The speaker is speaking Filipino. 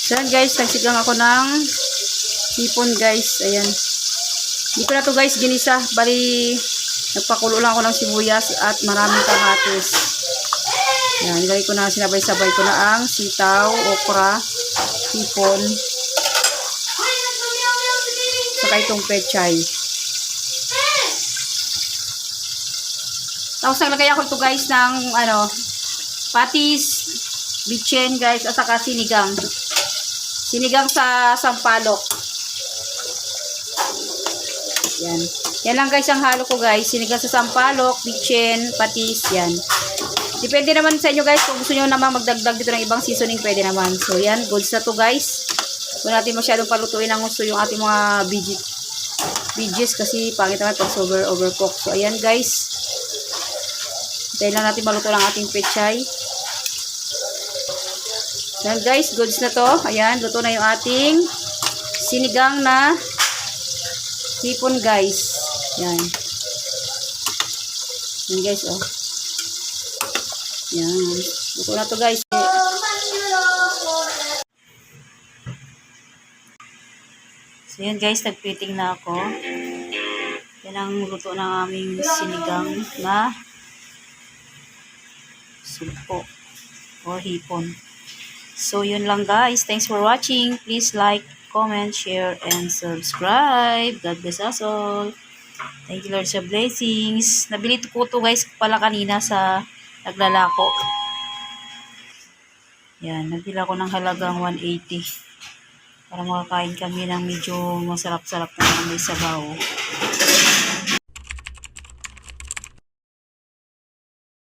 So yan guys, nagsigang ako ng hipon guys. Ayan. Hindi ko na to guys ginisa. Bali, nagpakulo lang ako ng sibuyas at maraming kamatis. Ayan, nilagay ko na, sinabay-sabay ko na ang sitaw, okra, hipon, saka itong pechay. Tapos naglagay ako ito guys ng patis, bitchen guys, at saka sinigang. Sinigang sa sampalok. Yan. Yan lang guys ang halo ko guys. Sinigang sa sampalok, bitchen, patis, yan. Depende naman sa inyo guys. Kung gusto nyo naman magdagdag dito ng ibang seasoning, pwede naman. So yan, goods na to guys. Kung natin masyadong palutuin ang gusto yung ating mga veggies kasi pangit naman pag overcook. So ayan guys. Dahil lang natin maluto lang ating pechay. Yan guys, goods na to. Ayan, luto na yung ating sinigang na hipon guys. Yan. Yan guys, oh. Yan. Luto na to guys. So yan guys, nagpiting na ako. Yan ang luto ng aming sinigang na sulpo or hipon. So yun lang guys. Thanks for watching. Please like, comment, share, and subscribe. God bless us all. Thank you Lord sa blessings. Nabili ko to guys pala kanina sa naglalako. Yan. Nabili ako ng halagang 180. Para makakain kami ng medyo masarap-sarap na may sabaw.